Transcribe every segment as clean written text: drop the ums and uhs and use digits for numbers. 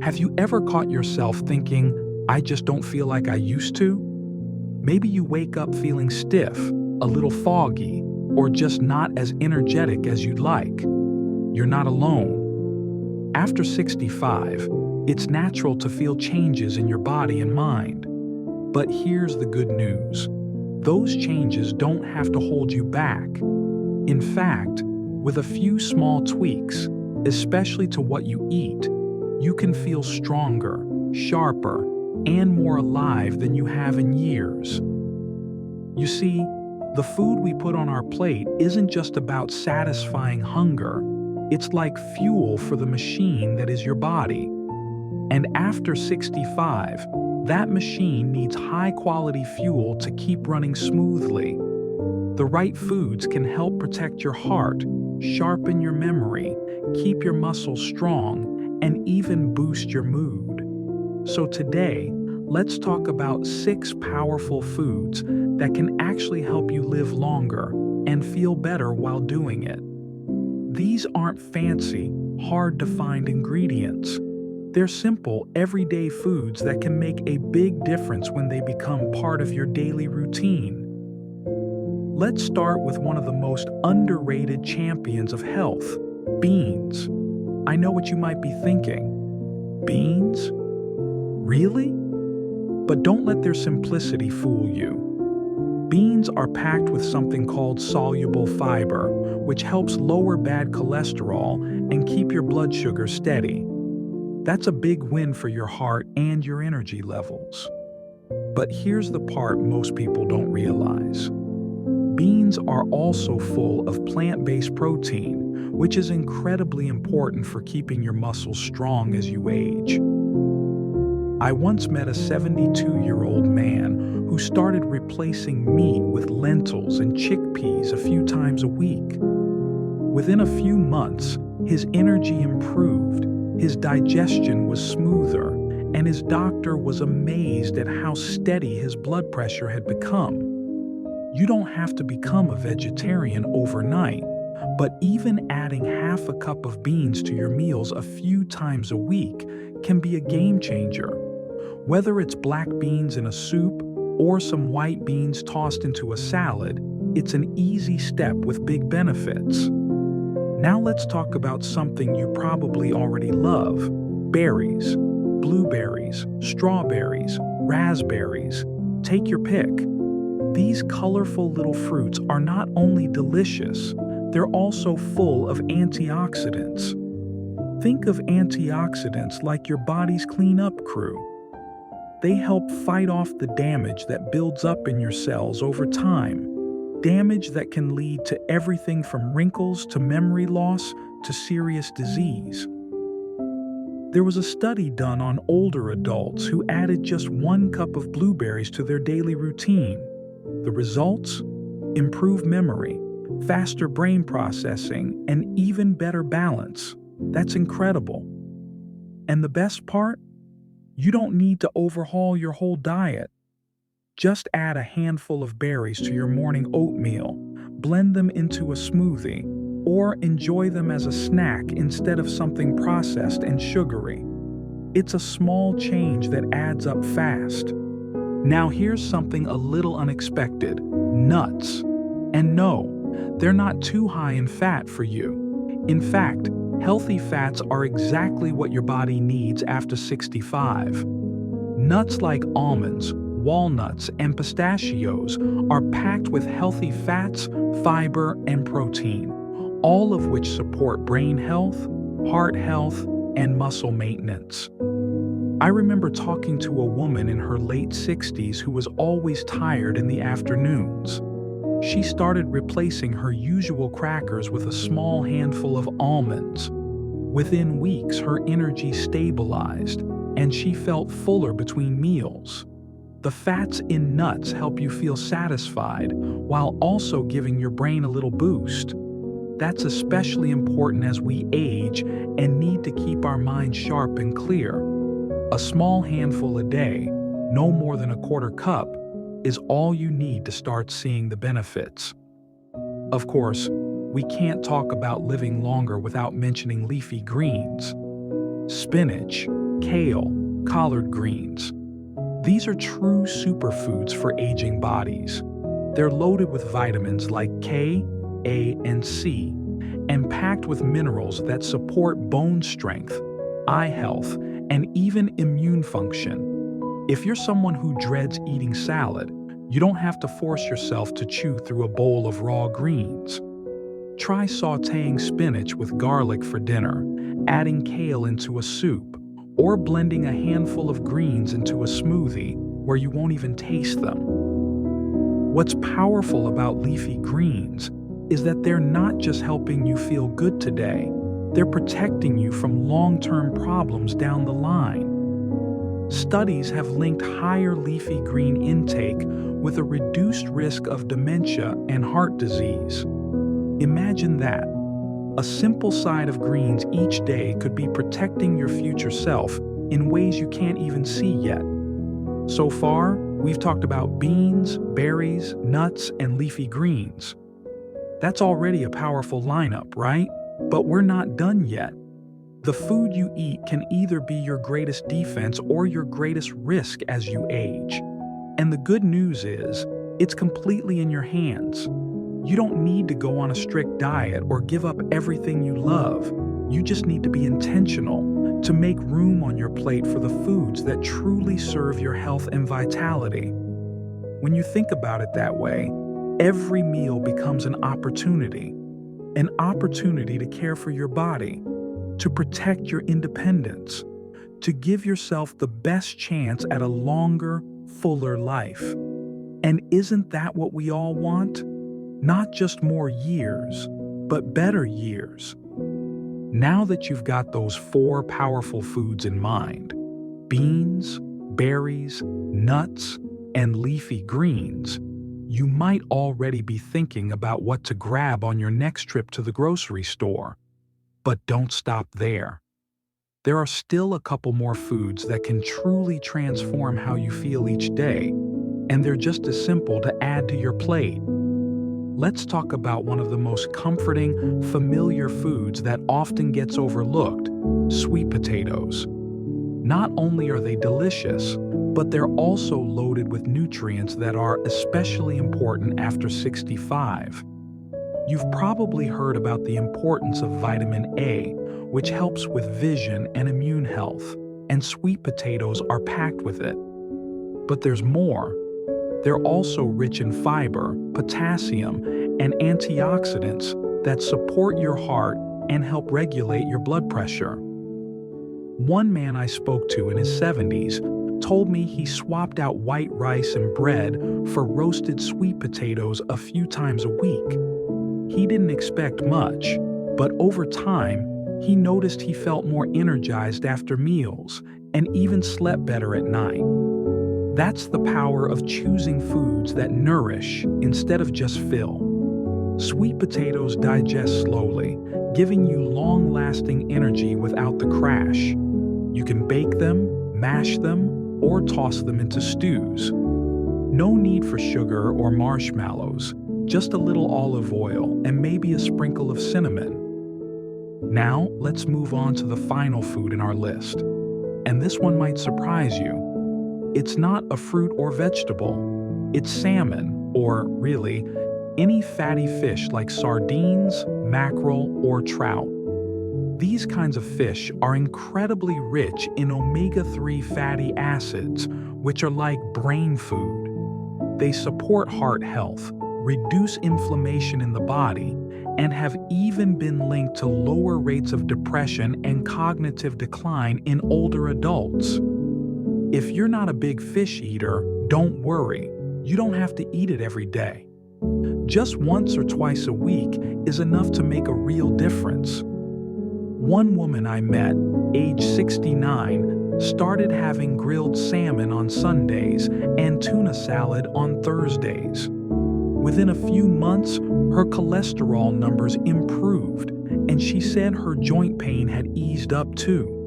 Have you ever caught yourself thinking, I just don't feel like I used to? Maybe you wake up feeling stiff, a little foggy, or just not as energetic as you'd like. You're not alone. After 65, it's natural to feel changes in your body and mind. But here's the good news. Those changes don't have to hold you back. In fact, with a few small tweaks, especially to what you eat, you can feel stronger, sharper, and more alive than you have in years. You see, the food we put on our plate isn't just about satisfying hunger, it's like fuel for the machine that is your body. And after 65, that machine needs high-quality fuel to keep running smoothly. The right foods can help protect your heart, sharpen your memory, keep your muscles strong, and even boost your mood. So today, let's talk about 6 powerful foods that can actually help you live longer and feel better while doing it. These aren't fancy, hard-to-find ingredients. They're simple, everyday foods that can make a big difference when they become part of your daily routine. Let's start with one of the most underrated champions of health, beans. I know what you might be thinking. Beans? Really? But don't let their simplicity fool you. Beans are packed with something called soluble fiber, which helps lower bad cholesterol and keep your blood sugar steady. That's a big win for your heart and your energy levels. But here's the part most people don't realize. Beans are also full of plant-based protein, which is incredibly important for keeping your muscles strong as you age. I once met a 72-year-old man who started replacing meat with lentils and chickpeas a few times a week. Within a few months, his energy improved, his digestion was smoother, and his doctor was amazed at how steady his blood pressure had become. You don't have to become a vegetarian overnight, but even adding half a cup of beans to your meals a few times a week can be a game changer. Whether it's black beans in a soup or some white beans tossed into a salad, it's an easy step with big benefits. Now let's talk about something you probably already love: berries, blueberries, strawberries, raspberries. Take your pick. These colorful little fruits are not only delicious, they're also full of antioxidants. Think of antioxidants like your body's cleanup crew. They help fight off the damage that builds up in your cells over time, damage that can lead to everything from wrinkles to memory loss to serious disease. There was a study done on older adults who added just 1 cup of blueberries to their daily routine. The results? Improved memory, faster brain processing, and even better balance. That's incredible. And the best part? You don't need to overhaul your whole diet. Just add a handful of berries to your morning oatmeal, blend them into a smoothie, or enjoy them as a snack instead of something processed and sugary. It's a small change that adds up fast. Now here's something a little unexpected: nuts. And no, they're not too high in fat for you. In fact, healthy fats are exactly what your body needs after 65. Nuts like almonds, walnuts, and pistachios are packed with healthy fats, fiber, and protein, all of which support brain health, heart health, and muscle maintenance. I remember talking to a woman in her late 60s who was always tired in the afternoons. She started replacing her usual crackers with a small handful of almonds. Within weeks, her energy stabilized, and she felt fuller between meals. The fats in nuts help you feel satisfied while also giving your brain a little boost. That's especially important as we age and need to keep our minds sharp and clear. A small handful a day, no more than a quarter cup, is all you need to start seeing the benefits. Of course, we can't talk about living longer without mentioning leafy greens. Spinach, Kale, collard greens. These are true superfoods for aging bodies. They're loaded with vitamins like K, A, and C, and packed with minerals that support bone strength, eye health, and even immune function. If you're someone who dreads eating salad, you don't have to force yourself to chew through a bowl of raw greens. Try sautéing spinach with garlic for dinner, adding kale into a soup, or blending a handful of greens into a smoothie where you won't even taste them. What's powerful about leafy greens is that they're not just helping you feel good today, they're protecting you from long-term problems down the line. Studies have linked higher leafy green intake with a reduced risk of dementia and heart disease. Imagine that. A simple side of greens each day could be protecting your future self in ways you can't even see yet. So far, we've talked about beans, berries, nuts, and leafy greens. That's already a powerful lineup, right? But we're not done yet. The food you eat can either be your greatest defense or your greatest risk as you age. And the good news is, it's completely in your hands. You don't need to go on a strict diet or give up everything you love. You just need to be intentional, to make room on your plate for the foods that truly serve your health and vitality. When you think about it that way, every meal becomes an opportunity to care for your body, to protect your independence, to give yourself the best chance at a longer, fuller life. And isn't that what we all want? Not just more years, but better years. Now that you've got those 4 powerful foods in mind, beans, berries, nuts, and leafy greens, you might already be thinking about what to grab on your next trip to the grocery store. But don't stop there. There are still a couple more foods that can truly transform how you feel each day, and they're just as simple to add to your plate. Let's talk about one of the most comforting, familiar foods that often gets overlooked: sweet potatoes. Not only are they delicious, but they're also loaded with nutrients that are especially important after 65. You've probably heard about the importance of vitamin A, which helps with vision and immune health, and sweet potatoes are packed with it. But there's more. They're also rich in fiber, potassium, and antioxidants that support your heart and help regulate your blood pressure. One man I spoke to in his 70s told me he swapped out white rice and bread for roasted sweet potatoes a few times a week. He didn't expect much, but over time, he noticed he felt more energized after meals and even slept better at night. That's the power of choosing foods that nourish instead of just fill. Sweet potatoes digest slowly, giving you long-lasting energy without the crash. You can bake them, mash them, or toss them into stews. No need for sugar or marshmallows, just a little olive oil and maybe a sprinkle of cinnamon. Now, let's move on to the final food in our list. And this one might surprise you. It's not a fruit or vegetable. It's salmon, or really, any fatty fish like sardines, mackerel, or trout. These kinds of fish are incredibly rich in omega-3 fatty acids, which are like brain food. They support heart health, reduce inflammation in the body, and have even been linked to lower rates of depression and cognitive decline in older adults. If you're not a big fish eater, don't worry. You don't have to eat it every day. Just once or twice a week is enough to make a real difference. One woman I met, age 69, started having grilled salmon on Sundays and tuna salad on Thursdays. Within a few months, her cholesterol numbers improved, and she said her joint pain had eased up too.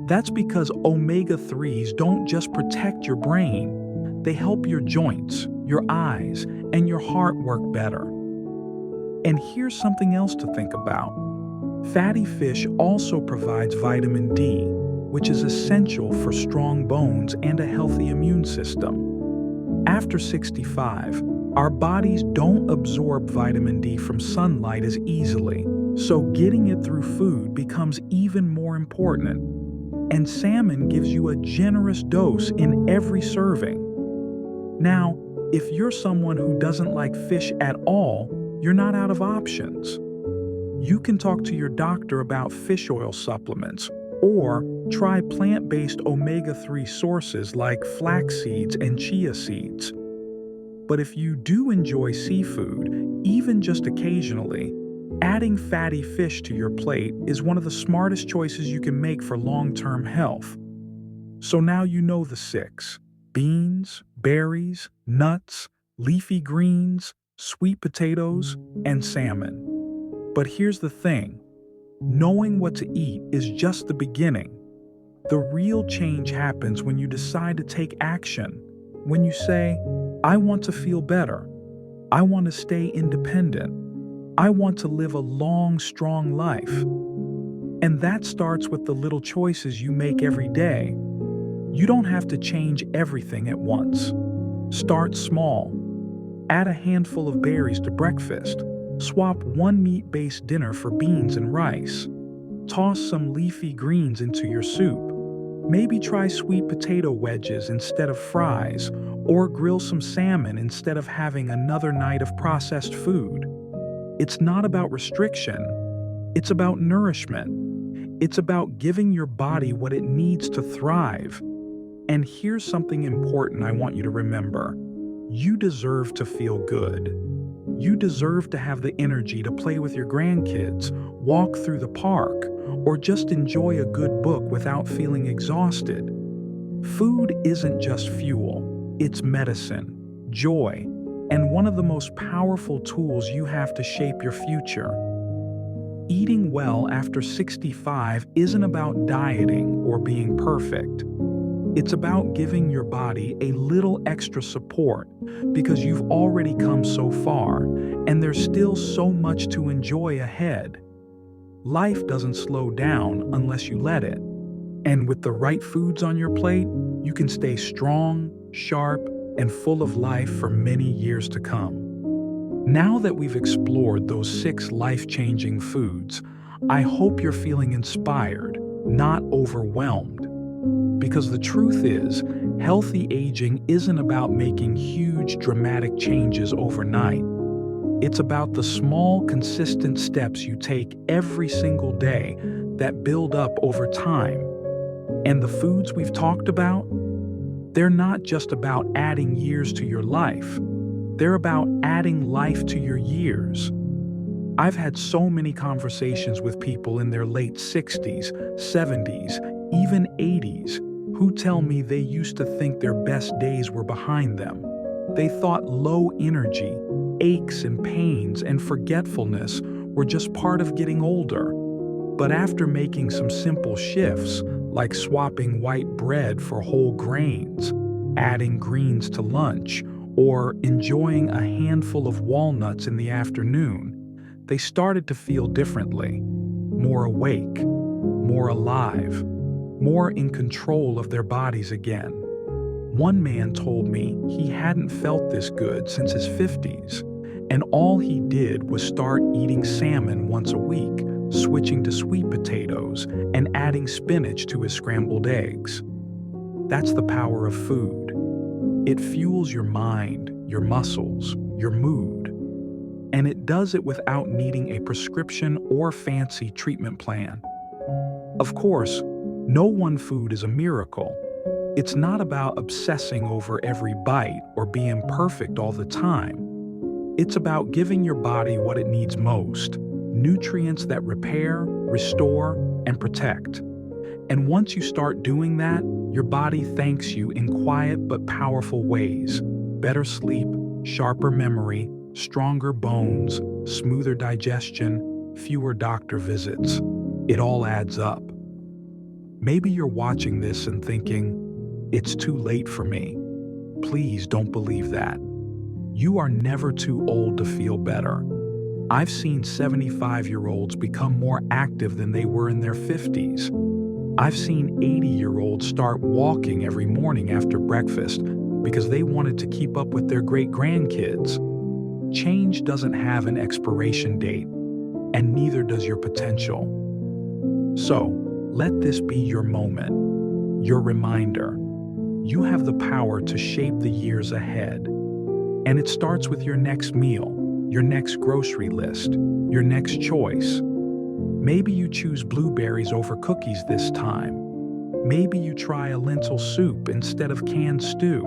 That's because omega-3s don't just protect your brain, they help your joints, your eyes, and your heart work better. And here's something else to think about. Fatty fish also provides vitamin D, which is essential for strong bones and a healthy immune system. After 65, our bodies don't absorb vitamin D from sunlight as easily, so getting it through food becomes even more important. And salmon gives you a generous dose in every serving. Now, if you're someone who doesn't like fish at all, you're not out of options. You can talk to your doctor about fish oil supplements or try plant-based omega-3 sources like flax seeds and chia seeds. But if you do enjoy seafood, even just occasionally, adding fatty fish to your plate is one of the smartest choices you can make for long-term health. So now you know the 6: beans, berries, nuts, leafy greens, sweet potatoes, and salmon. But here's the thing: knowing what to eat is just the beginning. The real change happens when you decide to take action. When you say, I want to feel better. I want to stay independent. I want to live a long, strong life. And that starts with the little choices you make every day. You don't have to change everything at once. Start small. Add a handful of berries to breakfast. Swap one meat-based dinner for beans and rice. Toss some leafy greens into your soup. Maybe try sweet potato wedges instead of fries, or grill some salmon instead of having another night of processed food. It's not about restriction. It's about nourishment. It's about giving your body what it needs to thrive. And here's something important I want you to remember. You deserve to feel good. You deserve to have the energy to play with your grandkids, walk through the park, or just enjoy a good book without feeling exhausted. Food isn't just fuel, it's medicine, joy, and one of the most powerful tools you have to shape your future. Eating well after 65 isn't about dieting or being perfect. It's about giving your body a little extra support because you've already come so far and there's still so much to enjoy ahead. Life doesn't slow down unless you let it. And with the right foods on your plate, you can stay strong, sharp, and full of life for many years to come. Now that we've explored those 6 life-changing foods, I hope you're feeling inspired, not overwhelmed. Because the truth is, healthy aging isn't about making huge, dramatic changes overnight. It's about the small, consistent steps you take every single day that build up over time. And the foods we've talked about, they're not just about adding years to your life. They're about adding life to your years. I've had so many conversations with people in their late 60s, 70s, even 80s, who tell me they used to think their best days were behind them. They thought low energy, aches and pains, and forgetfulness were just part of getting older. But after making some simple shifts, like swapping white bread for whole grains, adding greens to lunch, or enjoying a handful of walnuts in the afternoon, they started to feel differently, more awake, more alive, more in control of their bodies again. One man told me he hadn't felt this good since his 50s, and all he did was start eating salmon once a week, switching to sweet potatoes, and adding spinach to his scrambled eggs. That's the power of food. It fuels your mind, your muscles, your mood. And it does it without needing a prescription or fancy treatment plan. Of course, no one food is a miracle. It's not about obsessing over every bite or being perfect all the time. It's about giving your body what it needs most, nutrients that repair, restore, and protect. And once you start doing that, your body thanks you in quiet but powerful ways. Better sleep, sharper memory, stronger bones, smoother digestion, fewer doctor visits. It all adds up. Maybe you're watching this and thinking, it's too late for me. Please don't believe that. You are never too old to feel better. I've seen 75-year-olds become more active than they were in their 50s. I've seen 80-year-olds start walking every morning after breakfast because they wanted to keep up with their great-grandkids. Change doesn't have an expiration date, and neither does your potential. So, let this be your moment, your reminder. You have the power to shape the years ahead. And it starts with your next meal, your next grocery list, your next choice. Maybe you choose blueberries over cookies this time. Maybe you try a lentil soup instead of canned stew.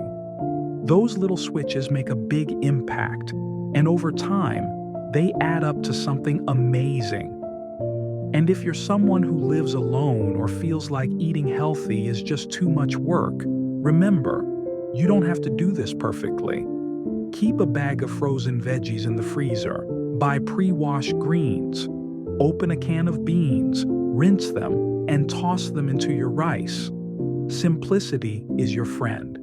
Those little switches make a big impact, and over time, they add up to something amazing. And if you're someone who lives alone or feels like eating healthy is just too much work, remember, you don't have to do this perfectly. Keep a bag of frozen veggies in the freezer, buy pre-washed greens, open a can of beans, rinse them, and toss them into your rice. Simplicity is your friend.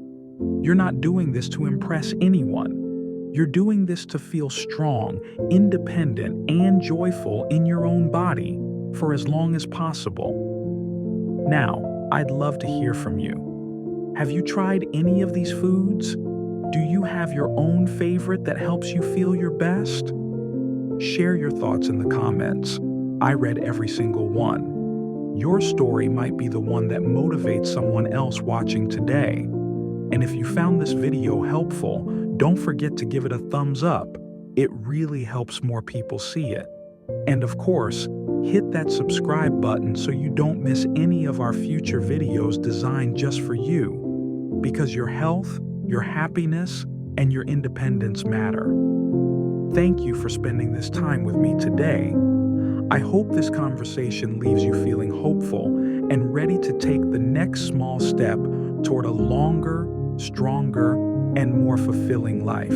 You're not doing this to impress anyone. You're doing this to feel strong, independent, and joyful in your own body for as long as possible. Now, I'd love to hear from you. Have you tried any of these foods? Do you have your own favorite that helps you feel your best? Share your thoughts in the comments. I read every single one. Your story might be the one that motivates someone else watching today. And if you found this video helpful, don't forget to give it a thumbs up. It really helps more people see it. And of course, hit that subscribe button so you don't miss any of our future videos designed just for you. Because your health, your happiness, and your independence matter. Thank you for spending this time with me today. I hope this conversation leaves you feeling hopeful and ready to take the next small step toward a longer, stronger, and more fulfilling life.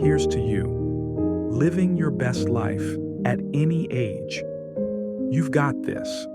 Here's to you, living your best life at any age. You've got this.